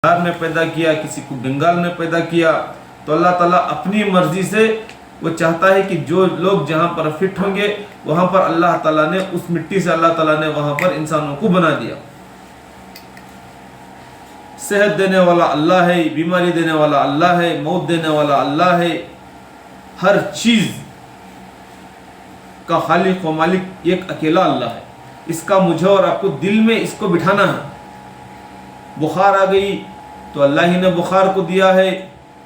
بہار میں پیدا کیا، کسی کو بنگال میں پیدا کیا، تو اللہ تعالیٰ اپنی مرضی سے وہ چاہتا ہے کہ جو لوگ جہاں پر فٹ ہوں گے وہاں پر اللہ تعالیٰ نے اس مٹی سے اللہ تعالیٰ نے وہاں پر انسانوں کو بنا دیا۔ صحت دینے والا اللہ ہے، بیماری دینے والا اللہ ہے، موت دینے والا اللہ ہے، ہر چیز کا خالق و مالک ایک اکیلا اللہ ہے۔ اس کا مجھے اور آپ کو دل میں اس کو بٹھانا ہے۔ بخار آ گئی تو اللہ ہی نے بخار کو دیا ہے،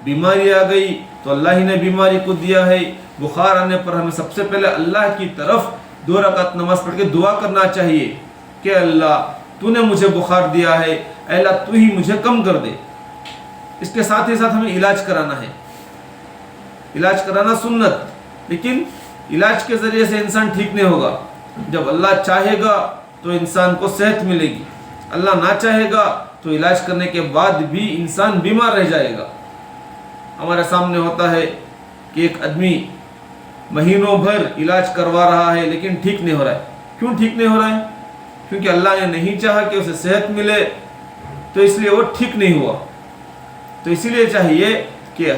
بیماری آ گئی تو اللہ ہی نے بیماری کو دیا ہے۔ بخار آنے پر ہمیں سب سے پہلے اللہ کی طرف 2 رکعت نماز پڑھ کے دعا کرنا چاہیے کہ اللہ تو نے مجھے بخار دیا ہے، اے اللہ تو ہی مجھے کم کر دے۔ اس کے ساتھ ہی ساتھ ہمیں علاج کرانا ہے، علاج کرانا سنت، لیکن علاج کے ذریعے سے انسان ٹھیک نہیں ہوگا۔ جب اللہ چاہے گا تو انسان کو صحت ملے گی، اللہ نہ چاہے گا تو علاج کرنے کے بعد بھی انسان بیمار رہ جائے گا۔ ہمارے سامنے ہوتا ہے کہ ایک آدمی مہینوں بھر علاج کروا رہا ہے لیکن ٹھیک نہیں ہو رہا ہے۔ کیوں ٹھیک نہیں ہو رہا ہے؟ کیونکہ اللہ نے نہیں چاہا کہ اسے صحت ملے، تو اس لیے وہ ٹھیک نہیں ہوا۔ تو اسی لیے چاہیے کہ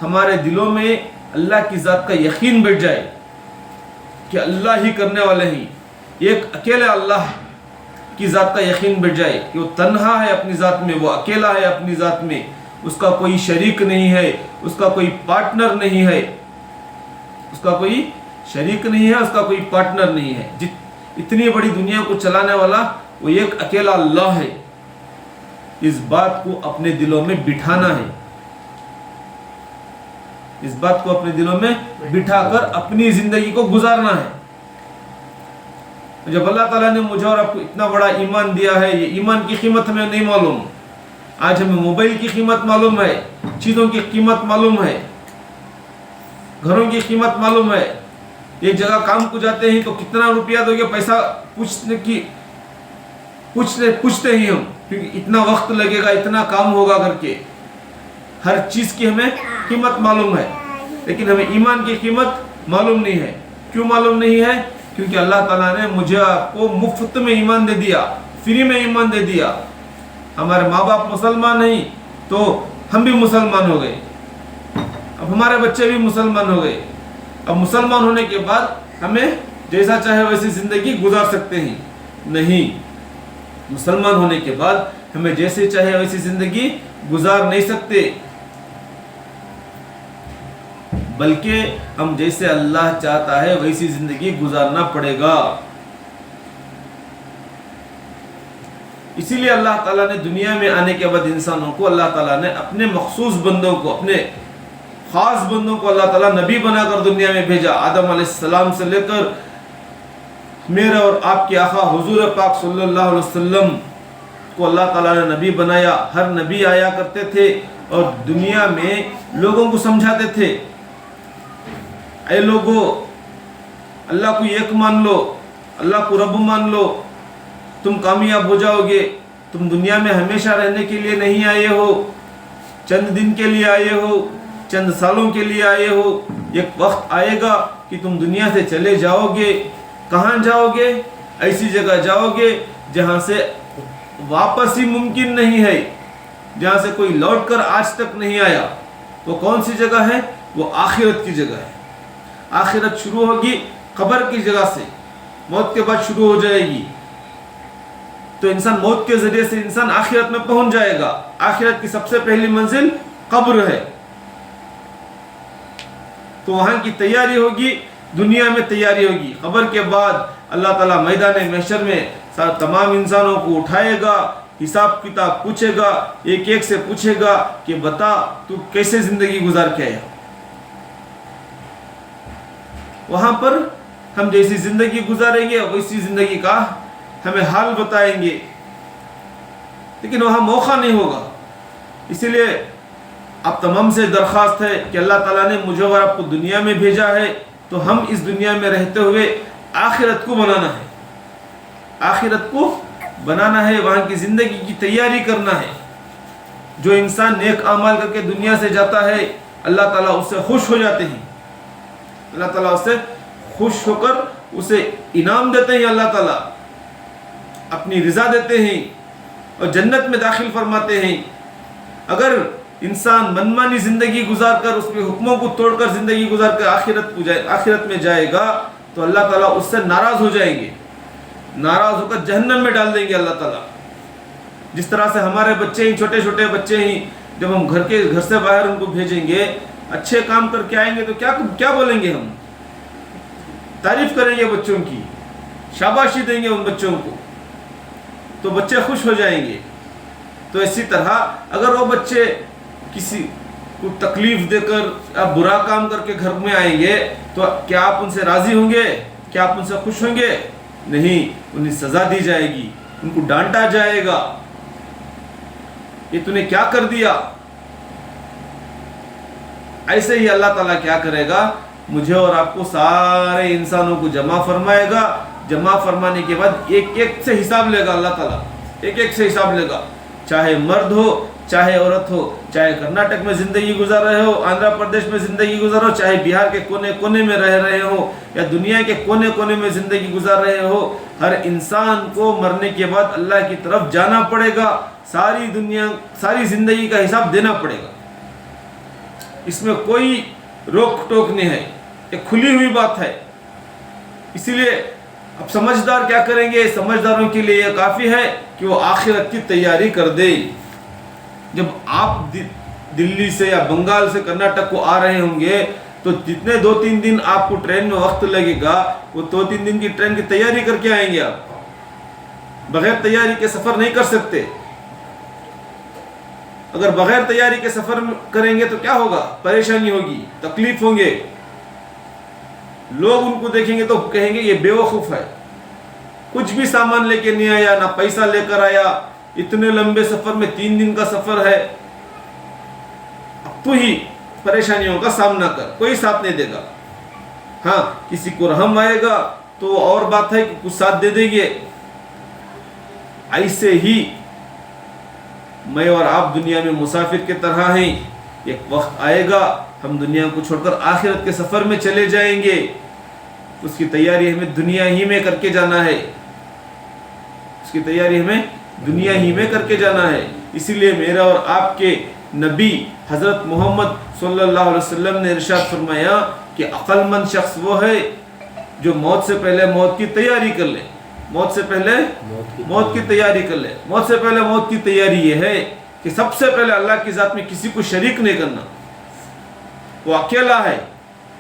ہمارے دلوں میں اللہ کی ذات کا یقین بیٹھ جائے کہ اللہ ہی کرنے والے ہیں، ایک اکیلے اللہ کی ذات کا یقین بیٹھ جائے کہ وہ تنہا ہے اپنی ذات میں، وہ اکیلا ہے اپنی ذات میں، اس کا کوئی شریک نہیں ہے، اس کا کوئی پارٹنر نہیں ہے، اس کا کوئی شریک نہیں ہے، اس کا کوئی پارٹنر نہیں ہے۔ اتنی بڑی دنیا کو چلانے والا وہ ایک اکیلا اللہ ہے۔ اس بات کو اپنے دلوں میں بٹھانا ہے، اس بات کو اپنے دلوں میں بٹھا کر اپنی زندگی کو گزارنا ہے۔ جب اللہ تعالیٰ نے مجھے اور آپ کو اتنا بڑا ایمان دیا ہے، یہ ایمان کی قیمت ہمیں نہیں معلوم۔ آج ہمیں موبائل کی قیمت معلوم ہے، چیزوں کی قیمت معلوم ہے، گھروں کی قیمت معلوم ہے۔ ایک جگہ کام کو جاتے ہیں تو کتنا روپیہ دو گے، پیسہ پوچھتے ہی ہم، کیونکہ اتنا وقت لگے گا، اتنا کام ہوگا کر کے۔ ہر چیز کی ہمیں قیمت معلوم ہے، لیکن ہمیں ایمان کی قیمت معلوم نہیں ہے۔ کیوں معلوم نہیں ہے؟ کیونکہ اللہ تعالیٰ نے مجھے آپ کو مفت میں ایمان دے دیا، فری میں ایمان دے دیا۔ ہمارے ماں باپ مسلمان نہیں تو ہم بھی مسلمان ہو گئے، اب ہمارے بچے بھی مسلمان ہو گئے۔ اب مسلمان ہونے کے بعد ہمیں جیسا چاہے ویسی زندگی گزار سکتے ہیں؟ نہیں، مسلمان ہونے کے بعد ہمیں جیسے چاہے ویسی زندگی گزار نہیں سکتے، بلکہ ہم جیسے اللہ چاہتا ہے ویسی زندگی گزارنا پڑے گا۔ اسی لیے اللہ تعالیٰ نے دنیا میں آنے کے بعد انسانوں کو اللہ تعالیٰ نے اپنے مخصوص بندوں کو، اپنے خاص بندوں کو اللہ تعالیٰ نبی بنا کر دنیا میں بھیجا۔ آدم علیہ السلام سے لے کر میرے اور آپ کے آقا حضور پاک صلی اللہ علیہ وسلم کو اللہ تعالیٰ نے نبی بنایا۔ ہر نبی آیا کرتے تھے اور دنیا میں لوگوں کو سمجھاتے تھے، اے لوگو اللہ کو ایک مان لو، اللہ کو رب مان لو، تم کامیاب ہو جاؤ گے۔ تم دنیا میں ہمیشہ رہنے کے لیے نہیں آئے ہو، چند دن کے لیے آئے ہو، چند سالوں کے لیے آئے ہو۔ ایک وقت آئے گا کہ تم دنیا سے چلے جاؤ گے۔ کہاں جاؤ گے؟ ایسی جگہ جاؤ گے جہاں سے واپس ہی ممکن نہیں ہے، جہاں سے کوئی لوٹ کر آج تک نہیں آیا۔ وہ کون سی جگہ ہے؟ وہ آخرت کی جگہ ہے۔ آخرت شروع ہوگی قبر کی جگہ سے، موت کے بعد شروع ہو جائے گی۔ تو انسان موت کے ذریعے سے انسان آخرت میں پہنچ جائے گا۔ آخرت کی سب سے پہلی منزل قبر ہے، تو وہاں کی تیاری ہوگی، دنیا میں تیاری ہوگی۔ قبر کے بعد اللہ تعالیٰ میدان محشر میں تمام انسانوں کو اٹھائے گا، حساب کتاب پوچھے گا، ایک ایک سے پوچھے گا کہ بتا تو کیسے زندگی گزار کے آیا۔ وہاں پر ہم جیسی زندگی گزاریں گے ویسی زندگی کا ہمیں حال بتائیں گے، لیکن وہاں موقع نہیں ہوگا۔ اسی لیے آپ تمام سے درخواست ہے کہ اللہ تعالیٰ نے مجھے اور آپ کو دنیا میں بھیجا ہے تو ہم اس دنیا میں رہتے ہوئے آخرت کو بنانا ہے، آخرت کو بنانا ہے، وہاں کی زندگی کی تیاری کرنا ہے۔ جو انسان نیک اعمال کر کے دنیا سے جاتا ہے اللہ تعالیٰ اس سے خوش ہو جاتے ہیں، اللہ تعالیٰ اس سے خوش ہو کر اسے انعام دیتے ہیں، اللہ تعالیٰ اپنی رضا دیتے ہیں اور جنت میں داخل فرماتے ہیں۔ اگر انسان منمانی زندگی گزار کر اس کے حکموں کو توڑ کر زندگی گزار کر آخرت میں جائے گا تو اللہ تعالیٰ اس سے ناراض ہو جائیں گے، ناراض ہو کر جہنم میں ڈال دیں گے اللہ تعالیٰ۔ جس طرح سے ہمارے بچے ہی، چھوٹے چھوٹے بچے ہی، جب ہم گھر سے باہر ان کو بھیجیں گے، اچھے کام کر کے آئیں گے تو کیا بولیں گے؟ ہم تعریف کریں گے بچوں کی، شاباشی دیں گے ان بچوں کو، تو بچے خوش ہو جائیں گے۔ تو اسی طرح اگر وہ بچے کسی کو تکلیف دے کر یا برا کام کر کے گھر میں آئیں گے تو کیا آپ ان سے راضی ہوں گے؟ کیا آپ ان سے خوش ہوں گے؟ نہیں، انہیں سزا دی جائے گی، ان کو ڈانٹا جائے گا، یہ تو نے کیا کر دیا۔ ایسے ہی اللہ تعالیٰ کیا کرے گا؟ مجھے اور آپ کو سارے انسانوں کو جمع فرمائے گا، جمع فرمانے کے بعد ایک ایک سے حساب لے گا اللہ تعالیٰ، ایک ایک سے حساب لے گا، چاہے مرد ہو چاہے عورت ہو، چاہے کرناٹک میں زندگی گزار رہے ہو، آندھرا پردیش میں زندگی گزار ہو، چاہے بہار کے کونے کونے میں رہ رہے ہو یا دنیا کے کونے کونے میں زندگی گزار رہے ہو، ہر انسان کو مرنے کے بعد اللہ کی طرف جانا پڑے گا، ساری زندگی کا حساب دینا پڑے گا۔ اس میں کوئی روک ٹوک نہیں ہے، ایک کھلی ہوئی بات ہے۔ اسی لیے اب سمجھدار کیا کریں گے؟ سمجھداروں کے لیے یہ کافی ہے کہ وہ آخرت کی تیاری کر دے۔ جب آپ دلی سے یا بنگال سے کرناٹک کو آ رہے ہوں گے تو جتنے 2-3 دن آپ کو ٹرین میں وقت لگے گا، وہ 2-3 دن کی ٹرین کی تیاری کر کے آئیں گے۔ آپ بغیر تیاری کے سفر نہیں کر سکتے۔ اگر بغیر تیاری کے سفر کریں گے تو کیا ہوگا؟ پریشانی ہوگی، تکلیف ہوں گے، لوگ ان کو دیکھیں گے تو کہیں گے یہ بے وقوف ہے، کچھ بھی سامان لے کے نہیں آیا، نہ پیسہ لے کر آیا، اتنے لمبے سفر میں 3 دن کا سفر ہے، اب تو ہی پریشانیوں کا سامنا کر، کوئی ساتھ نہیں دے گا۔ ہاں کسی کو رحم آئے گا تو اور بات ہے کہ کچھ ساتھ دے دیں گے۔ ایسے ہی میں اور آپ دنیا میں مسافر کی طرح ہیں، ایک وقت آئے گا ہم دنیا کو چھوڑ کر آخرت کے سفر میں چلے جائیں گے، اس کی تیاری ہمیں دنیا ہی میں کر کے جانا ہے، اس کی تیاری ہمیں دنیا ہی میں کر کے جانا ہے۔ اسی لیے میرا اور آپ کے نبی حضرت محمد صلی اللہ علیہ وسلم نے ارشاد فرمایا کہ عقل مند شخص وہ ہے جو موت سے پہلے موت کی تیاری کر لے، موت سے پہلے موت کی تیاری کر لے۔ موت سے پہلے موت کی تیاری یہ ہے کہ سب سے پہلے اللہ کی ذات میں کسی کو شریک نہیں کرنا، وہ اکیلا ہے،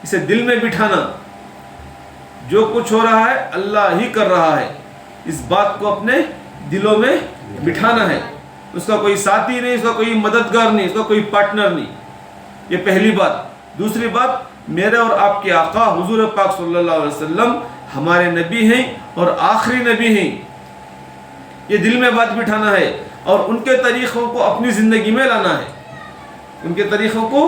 اسے دل میں بٹھانا، جو کچھ ہو رہا ہے اللہ ہی کر رہا ہے، اس بات کو اپنے دلوں میں بٹھانا ہے۔ اس کا کوئی ساتھی نہیں، اس کا کوئی مددگار نہیں، اس کا کوئی پارٹنر نہیں، یہ پہلی بات۔ دوسری بات، میرے اور آپ کے آقا حضور پاک صلی اللہ علیہ وسلم ہمارے نبی ہیں اور آخری نبی ہیں، یہ دل میں بات بٹھانا ہے اور ان کے طریقوں کو اپنی زندگی میں لانا ہے، ان کے طریقوں کو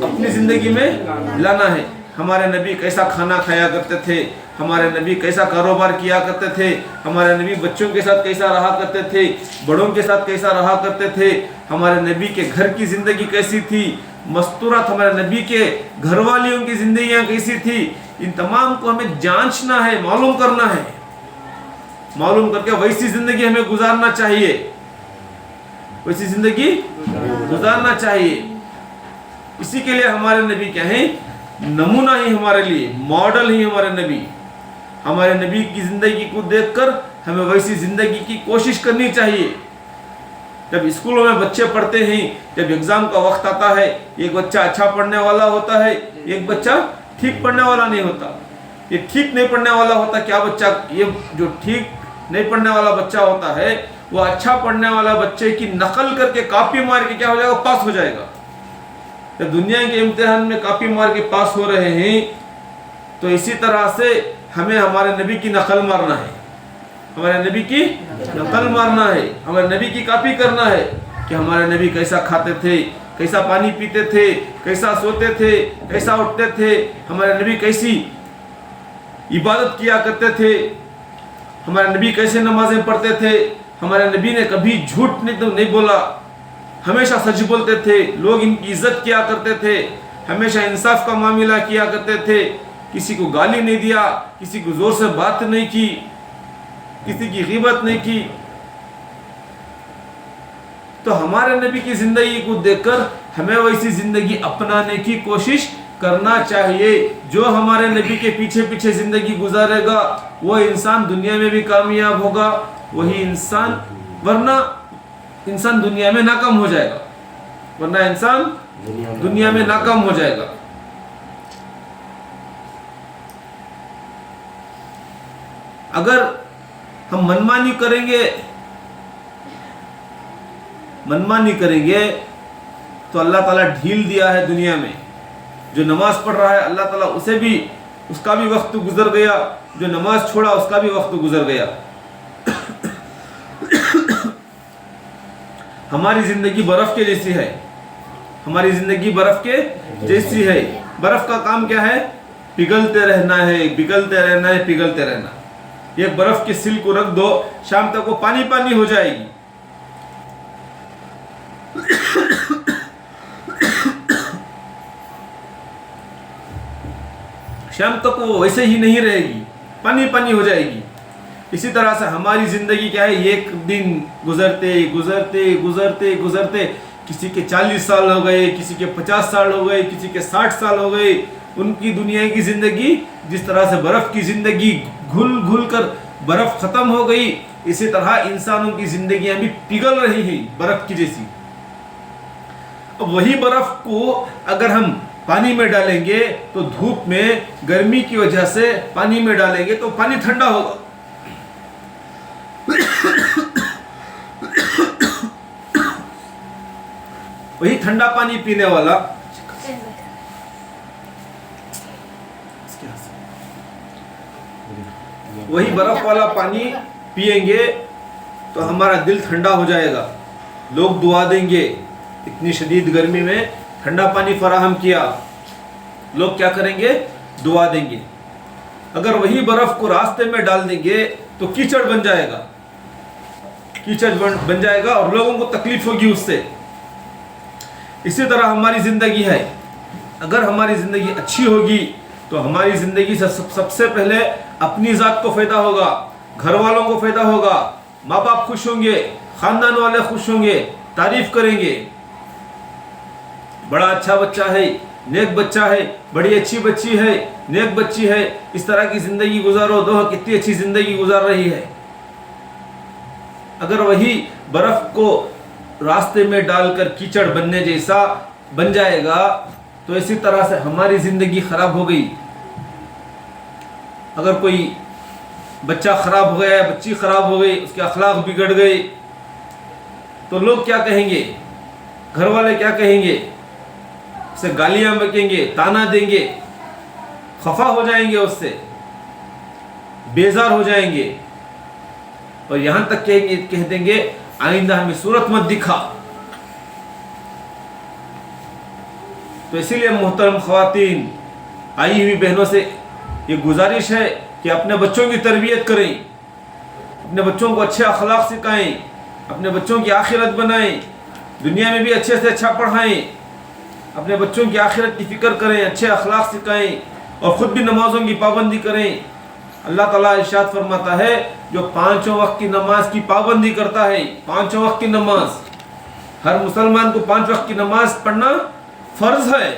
اپنی زندگی میں لانا ہے۔ ہمارے نبی کیسا کھانا کھایا کرتے تھے، ہمارے نبی کیسا کاروبار کیا کرتے تھے، ہمارے نبی بچوں کے ساتھ کیسا رہا کرتے تھے، بڑوں کے ساتھ کیسا رہا کرتے تھے، ہمارے نبی کے گھر کی زندگی کیسی تھی، مستورات ہمارے نبی کے گھر والیوں کی زندگیاں کیسی تھی، ان تمام کو ہمیں جانچنا ہے، معلوم کرنا ہے، معلوم کر کے ویسی زندگی ہمیں گزارنا چاہیے، ویسی زندگی گزارنا چاہیے۔ اسی کے لیے ہمارے نبی کیا ہیں؟ نمونہ ہی ہمارے لیے، ماڈل ہی ہمارے نبی۔ ہمارے نبی کی زندگی کو دیکھ کر ہمیں ویسی زندگی کی کوشش کرنی چاہیے۔ جب اسکولوں میں بچے پڑھتے ہیں، جب ایگزام کا وقت آتا ہے، ایک بچہ اچھا پڑھنے والا ہوتا ہے، ایک بچہ ٹھیک پڑھنے والا نہیں ہوتا۔ یہ ٹھیک نہیں پڑھنے والا ہوتا، کیا بچہ، یہ جو ٹھیک نہیں پڑھنے والا بچہ ہوتا ہے وہ اچھا پڑھنے والا بچے کی نقل کر کے کاپی مار کے کیا ہو جائے گا؟ پاس ہو جائے گا۔ جب دنیا کے امتحان میں کاپی مار کے پاس ہو رہے ہیں تو اسی طرح سے ہمیں ہمارے نبی کی نقل مارنا ہے، ہمارے نبی کی نقل مارنا ہے، ہمارے نبی کی کاپی کرنا ہے کہ ہمارے نبی کیسا کھاتے تھے، کیسا پانی پیتے تھے، کیسا سوتے تھے، کیسا اٹھتے تھے، ہمارے نبی کیسی عبادت کیا کرتے تھے، ہمارے نبی کیسے نمازیں پڑھتے تھے، ہمارے نبی نے کبھی جھوٹ نہیں بولا، ہمیشہ سچ بولتے تھے، لوگ ان کی عزت کیا کرتے تھے، ہمیشہ انصاف کا معاملہ کیا کرتے تھے، کسی کو گالی نہیں دیا، کسی کو زور سے بات نہیں کی، کسی کی غیبت نہیں کی۔ تو ہمارے نبی کی زندگی کو دیکھ کر ہمیں ویسی زندگی اپنانے کی کوشش کرنا چاہیے. جو ہمارے نبی کے پیچھے پیچھے زندگی گزارے گا وہ انسان دنیا میں بھی کامیاب ہوگا, وہی انسان, ورنہ انسان دنیا میں ناکام ہو جائے گا, ورنہ انسان دنیا میں ناکام ہو جائے گا. اگر ہم منمانی کریں گے تو اللہ تعالیٰ ڈھیل دیا ہے دنیا میں. جو نماز پڑھ رہا ہے اللہ تعالیٰ اس کا بھی وقت گزر گیا, جو نماز چھوڑا اس کا بھی وقت گزر گیا. ہماری زندگی برف کے جیسی ہے, ہماری زندگی برف کے جیسی ہے. برف کا کام کیا ہے؟ پگھلتے رہنا ہے, پگھلتے رہنا ہے, پگھلتے رہنا. ایک برف کی سل کو رکھ دو, شام تک وہ پانی پانی ہو جائے گی. شام تک وہ ویسے ہی نہیں رہے گی, پانی پانی ہو جائے گی. اسی طرح سے ہماری زندگی کیا ہے؟ ایک دن گزرتے گزرتے گزرتے گزرتے کسی کے 40 سال ہو گئے, کسی کے 50 سال ہو گئے, کسی کے 60 سال ہو گئے. ان کی دنیا کی زندگی جس طرح سے برف کی زندگی گھل گھل کر برف ختم ہو گئی, اسی طرح انسانوں کی زندگیاں بھی پگھل رہی ہیں برف کی جیسی. اب وہی برف کو اگر ہم پانی میں ڈالیں گے تو دھوپ میں گرمی کی وجہ سے پانی میں ڈالیں گے تو پانی ٹھنڈا ہوگا. وہی ٹھنڈا پانی پینے والا وہی برف والا پانی پئیں گے تو ہمارا دل ٹھنڈا ہو جائے گا. لوگ دعا دیں گے, اتنی شدید گرمی میں ٹھنڈا پانی فراہم کیا, لوگ کیا کریں گے؟ دعا دیں گے. اگر وہی برف کو راستے میں ڈال دیں گے تو کیچڑ بن جائے گا, کیچڑ بن جائے گا اور لوگوں کو تکلیف ہوگی اس سے. اسی طرح ہماری زندگی ہے. اگر ہماری زندگی اچھی ہوگی تو ہماری زندگی سے سب سے پہلے اپنی ذات کو فائدہ ہوگا, گھر والوں کو فائدہ ہوگا, ماں باپ خوش ہوں گے, خاندان والے خوش ہوں گے, تعریف کریں گے, بڑا اچھا بچہ ہے, نیک بچہ ہے, بڑی اچھی بچی ہے, نیک بچی ہے, اس طرح کی زندگی گزارو, دو کتنی اچھی زندگی گزار رہی ہے. اگر وہی برف کو راستے میں ڈال کر کیچڑ بننے جیسا بن جائے گا تو اسی طرح سے ہماری زندگی خراب ہو گئی. اگر کوئی بچہ خراب ہو گیا, بچی خراب ہو گئی, اس کے اخلاق بگڑ گئے تو لوگ کیا کہیں گے؟ گھر والے کیا کہیں گے؟ اسے گالیاں بکیں گے, تانا دیں گے, خفا ہو جائیں گے, اس سے بیزار ہو جائیں گے, اور یہاں تک کہہ دیں گے آئندہ ہمیں صورت مت دکھا. تو اسی لیے محترم خواتین, آئی ہوئی بہنوں سے یہ گزارش ہے کہ اپنے بچوں کی تربیت کریں, اپنے بچوں کو اچھے اخلاق سکھائیں, اپنے بچوں کی آخرت بنائیں, دنیا میں بھی اچھے سے اچھا پڑھائیں, اپنے بچوں کی آخرت کی فکر کریں, اچھے اخلاق سکھائیں اور خود بھی نمازوں کی پابندی کریں. اللہ تعالیٰ ارشاد فرماتا ہے جو 5 وقت کی نماز کی پابندی کرتا ہے, 5 وقت کی نماز, ہر مسلمان کو 5 وقت کی نماز پڑھنا فرض ہے,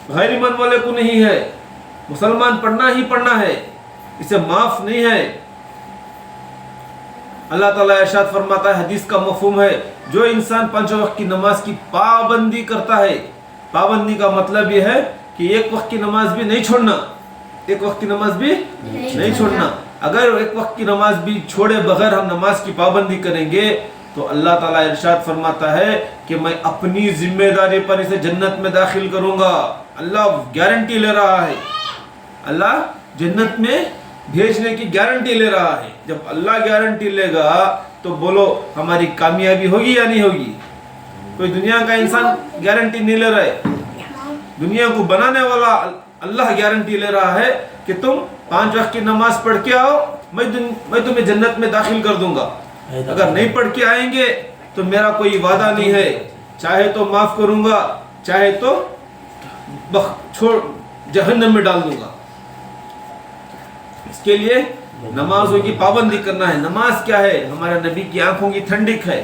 غیر ایمان والے کو نہیں ہے. مسلمان پڑھنا ہی پڑھنا ہے, اسے معاف نہیں ہے. اللہ تعالیٰ ارشاد فرماتا ہے, حدیث کا مفہوم ہے, جو انسان 5 وقت کی نماز کی پابندی کرتا ہے, پابندی کا مطلب یہ ہے کہ ایک وقت کی نماز بھی نہیں چھوڑنا, ایک وقت کی نماز بھی نہیں چھوڑنا. اگر ایک وقت کی نماز بھی چھوڑے بغیر ہم نماز کی پابندی کریں گے تو اللہ تعالیٰ ارشاد فرماتا ہے کہ میں اپنی ذمہ داری پر اسے جنت میں داخل کروں گا. اللہ گارنٹی لے رہا ہے, اللہ جنت میں بھیجنے کی گارنٹی لے رہا ہے. جب اللہ گارنٹی لے گا تو بولو ہماری کامیابی ہوگی یا نہیں ہوگی؟ کوئی دنیا کا انسان گارنٹی نہیں لے رہا ہے, دنیا کو بنانے والا اللہ گارنٹی لے رہا ہے کہ تم 5 وقت کی نماز پڑھ کے آؤ, میں تمہیں جنت میں داخل کر دوں گا. اگر نہیں پڑھ کے آئیں گے تو میرا کوئی وعدہ نہیں ہے, چاہے تو معاف کروں گا, چاہے تو چھوڑ جہنم میں ڈال دوں گا. اس کے لیے نمازوں کی پابندی کرنا ہے. نماز کیا ہے؟ ہمارے نبی کی آنکھوں کی ٹھنڈک ہے,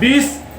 20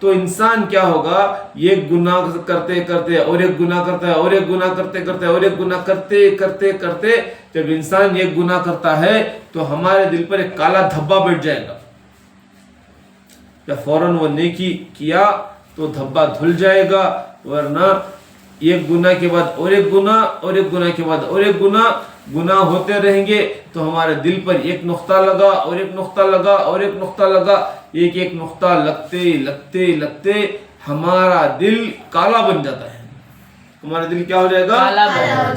تو انسان کیا ہوگا، ایک گناہ کرتے کرتے اور ایک گناہ کرتا ہے اور ایک گناہ کرتے کرتے اور ایک گناہ کرتے کرتے کرتے جب انسان ایک گناہ کرتا ہے تو ہمارے دل پر ایک کالا دھبا بیٹھ جائے گا. جب فوراً وہ نیکی کیا تو دھبا دھل جائے گا، ورنہ ایک گناہ کے بعد اور ایک گناہ اور ایک گناہ کے بعد اور ایک گناہ ہوتے رہیں گے تو ہمارے دل پر ایک نقطہ لگا اور ایک نقطہ لگا اور ایک نقطہ لگا، ایک نقطہ لگتے لگتے لگتے ہمارا دل کالا بن جاتا ہے. ہمارا دل کیا ہو جائے گا؟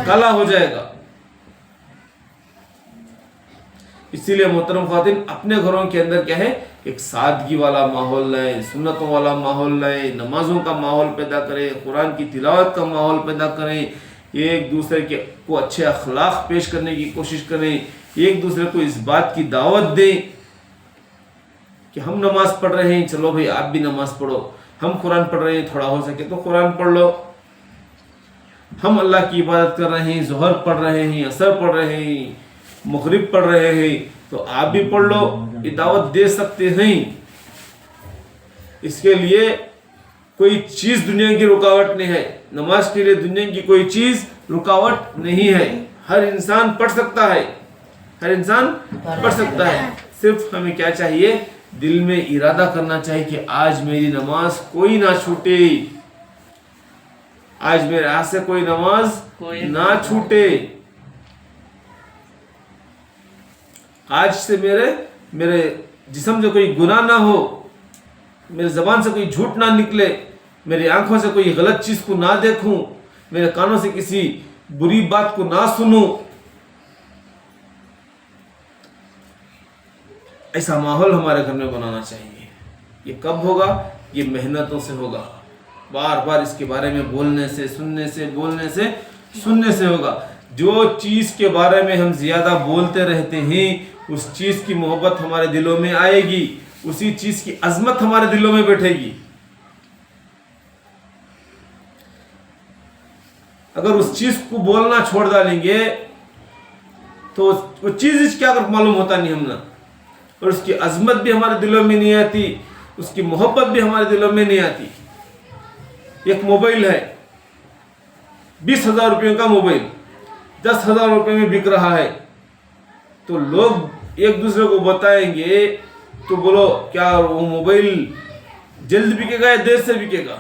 کالا ہو جائے گا. اسی لیے محترم خواتین اپنے گھروں کے اندر کیا ہے، ایک سادگی والا ماحول لائیں، سنتوں والا ماحول لائیں، نمازوں کا ماحول پیدا کریں، قرآن کی تلاوت کا ماحول پیدا کریں، ایک دوسرے کو اچھے اخلاق پیش کرنے کی کوشش کریں، ایک دوسرے کو اس بات کی دعوت دیں کہ ہم نماز پڑھ رہے ہیں، چلو بھائی آپ بھی نماز پڑھو، ہم قرآن پڑھ رہے ہیں، تھوڑا ہو سکے تو قرآن پڑھ لو، ہم اللہ کی عبادت کر رہے ہیں، ظہر پڑھ رہے ہیں، عصر پڑھ رہے ہیں، مغرب پڑھ رہے ہیں، تو آپ بھی پڑھ لو، یہ دعوت دے سکتے ہیں. اس کے لیے کوئی چیز دنیا کی رکاوٹ نہیں ہے، نماز کے لیے دنیا کی کوئی چیز رکاوٹ نہیں ہے. ہر انسان پڑھ سکتا ہے، ہر انسان پڑھ سکتا ہے. صرف ہمیں کیا چاہیے، دل میں ارادہ کرنا چاہیے کہ آج میری نماز کوئی نہ چھوٹے، آج میرے ہاتھ سے کوئی نماز نہ چھوٹے، آج سے میرے جسم سے کوئی گناہ نہ ہو، میرے زبان سے کوئی جھوٹ نہ نکلے، میری آنکھوں سے کوئی غلط چیز کو نہ دیکھوں، میرے کانوں سے کسی بری بات کو نہ سنوں. ایسا ماحول ہمارے گھر میں بنانا چاہیے. یہ کب ہوگا؟ یہ محنتوں سے ہوگا، بار بار اس کے بارے میں بولنے سے، سننے سے ہوگا. جو چیز کے بارے میں ہم زیادہ بولتے رہتے ہیں اس چیز کی محبت ہمارے دلوں میں آئے گی، اسی چیز کی عظمت ہمارے دلوں میں بیٹھے گی. اگر اس چیز کو بولنا چھوڑ ڈالیں گے تو وہ چیز کیا معلوم ہوتا نہیں ہم نا، اور اس کی عظمت بھی ہمارے دلوں میں نہیں آتی، اس کی محبت بھی ہمارے دلوں میں نہیں آتی. ایک موبائل ہے، 20,000 روپے کا موبائل 10,000 روپے میں بک رہا ہے، تو لوگ ایک دوسرے کو بتائیں گے تو بولو کیا وہ موبائل جلد بکے گا یا دیر سے بکے گا؟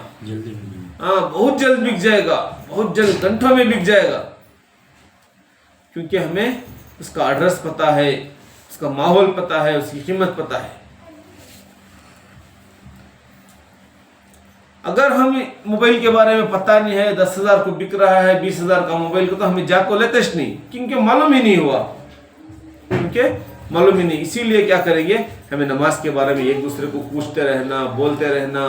ہاں، بہت جلد بک جائے گا، بہت جلد، گھنٹوں میں بک جائے گا، کیونکہ ہمیں اس کا ایڈریس پتا ہے، اس کا ماحول پتا ہے، اس کی قیمت پتا ہے. اگر ہم موبائل کے بارے میں پتہ نہیں ہے، 10,000 کو بک رہا ہے، 20,000 کا موبائل کو، تو ہمیں جا کو لیتے نہیں، کیونکہ معلوم ہی نہیں ہوا، اسی لیے کیا کریں گے، ہمیں نماز کے بارے میں ایک دوسرے کو پوچھتے رہنا، بولتے رہنا،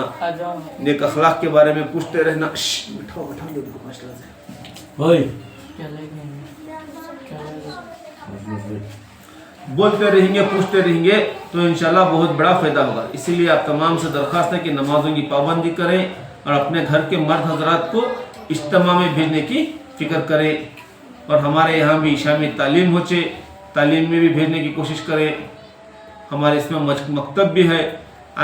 نیک اخلاق کے بارے میں پوچھتے رہنا. بولتے رہیں گے، پوچھتے رہیں گے تو انشاءاللہ بہت بڑا فائدہ ہوگا. اسی لیے آپ تمام سے درخواست ہے کہ نمازوں کی پابندی کریں اور اپنے گھر کے مرد حضرات کو اجتماع میں بھیجنے کی فکر کریں، اور ہمارے یہاں بھی شامی تعلیم ہوچے، تعلیم میں بھی بھیجنے کی کوشش کریں. ہمارے اس میں مکتب بھی ہے،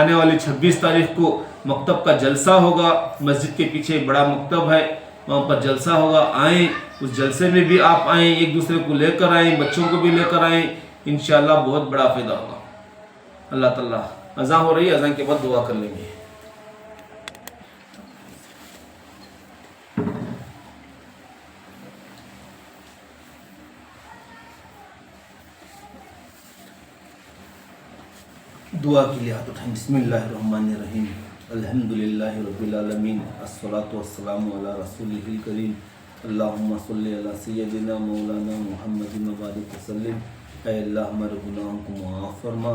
آنے والی 26 تاریخ کو مکتب کا جلسہ ہوگا، مسجد کے پیچھے بڑا مکتب ہے، وہاں پر جلسہ ہوگا. آئیں، اس جلسے میں بھی آپ آئیں، ایک دوسرے کو لے کر آئیں، بچوں کو بھی لے کر آئیں، انشاءاللہ بہت بڑا فائدہ ہوگا. اللہ تعالیٰ. اذان ہو رہی ہے، اذان کے بعد دعا کر لیں گے. دعا کے لیے ہاتھ اٹھائیں. بسم اللہ الرحمن الرحیم. الحمدللہ رب العالمین، الصلاۃ والسلام علی رسولہ الکریم. اللہم صلی علی سیدنا مولانا محمد وبارک وسلم. اے اللہ ہمارے گناہوں کو معاف فرما،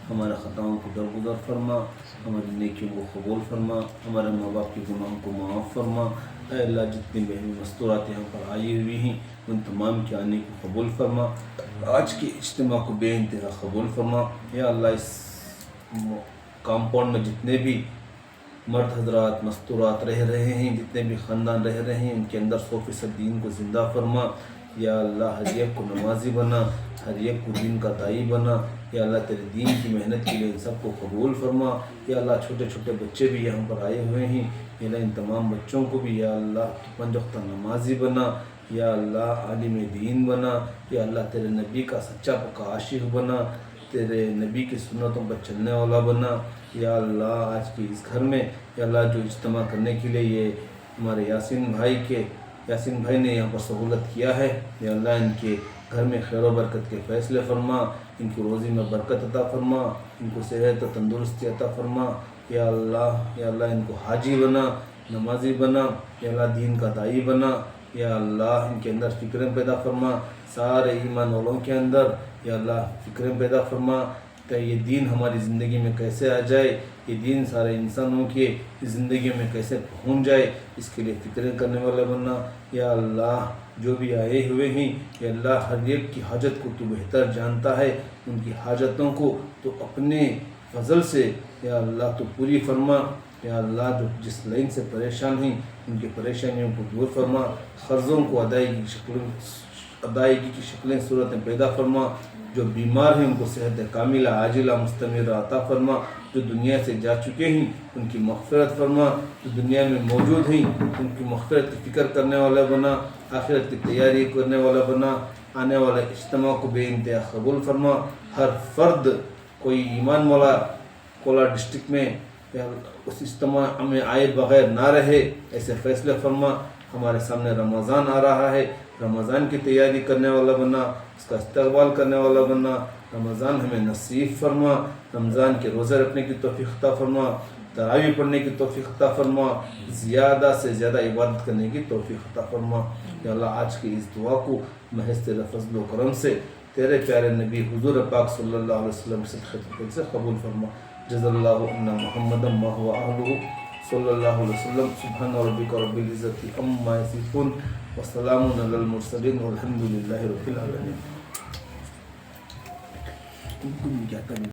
ہمارے خطاؤں کو درگزر فرما، ہماری نیکیوں کو قبول فرما، ہمارے ماں باپ کے گناہوں کو معاف فرما. اے اللہ جتنی بہنیں مستورات یہاں پر آئی ہوئی ہیں ان تمام کے آنے کو قبول فرما، آج کے اجتماع کو بے انتہا قبول فرما. یا اللہ اس کمپاؤنڈ میں جتنے بھی مرد حضرات مستورات رہ رہے ہیں، جتنے بھی خاندان رہ رہے ہیں، ان کے اندر 100% دین کو زندہ فرما. یا اللہ ہر ایک کو نمازی بنا، ہر ایک کو دین کا داعی بنا، یا اللہ تیرے دین کی محنت کے لیے ان سب کو قبول فرما۔ یا اللہ چھوٹے چھوٹے بچے بھی یہاں پر آئے ہوئے ہیں، یا اللہ ان تمام بچوں کو بھی یا اللہ تو 5 وقتہ نمازی بنا، یا اللہ عالم دین بنا، یا اللہ تیرے نبی کا سچا پکا عاشق بنا، تیرے نبی کی سنتوں پر چلنے والا بنا۔ یا اللہ آج کی اس گھر میں یا اللہ جو اجتماع کرنے کے لیے یہ ہمارے یاسین بھائی نے یہاں پر سہولت کیا ہے، یا اللہ ان کے گھر میں خیر و برکت کے فیصلے فرما، ان کی روزی میں برکت عطا فرما، ان کو صحت و تندرستی عطا فرما۔ یا اللہ ان کو حاجی بنا، نمازی بنا، یا اللہ دین کا داعی بنا، یا اللہ ان کے اندر فکریں پیدا فرما، سارے ایمان والوں کے اندر یا اللہ فکریں پیدا فرما کہ یہ دین ہماری زندگی میں کیسے آ جائے، یہ دین سارے انسانوں کی زندگی میں کیسے پہنچ جائے، اس کے لیے فکریں کرنے والا بننا۔ یا اللہ جو بھی آئے ہوئے ہیں یا اللہ ہر ایک کی حاجت کو تو بہتر جانتا ہے، ان کی حاجتوں کو تو اپنے فضل سے یا اللہ تو پوری فرما۔ یا اللہ جو جس لائن سے پریشان ہیں ان کی پریشانیوں کو دور فرما، قرضوں کو ادائیگی کی شکلیں صورتیں پیدا فرما، جو بیمار ہیں ان کو صحت کاملہ عاجلہ مستمرہ عطا فرما، جو دنیا سے جا چکے ہیں ان کی مغفرت فرما، جو دنیا میں موجود ہیں ان کی مغفرت کی فکر کرنے والا بنا، آخرت کی تیاری کرنے والا بنا، آنے والے اجتماع کو بے انتہا قبول فرما۔ ہر فرد کوئی ایمان والا کولار ڈسٹرکٹ میں یا اس اجتماع میں آئے بغیر نہ رہے، ایسے فیصلے فرما۔ ہمارے سامنے رمضان آ رہا ہے، رمضان کی تیاری کرنے والا بنا، اس کا استقبال کرنے والا بنا۔ رمضان ہمیں نصیب فرما، رمضان کے روزے رکھنے کی توفیق عطا فرما، تراویح پڑھنے کی توفیق عطا فرما، زیادہ سے زیادہ عبادت کرنے کی توفیق عطا فرما۔ یا اللہ آج کی اس دعا کو محض تیرے فضل و کرم سے تیرے پیارے نبی حضور پاک صلی اللہ علیہ وسلم سے قبول فرما۔ جزا اللہ عنا محمد ما هو اہلہ صلی اللہ علیہ وسلم۔ سبحان ربک رب العزت عما یصفون وسلام علی المرسلین والحمد للہ رب العالمین۔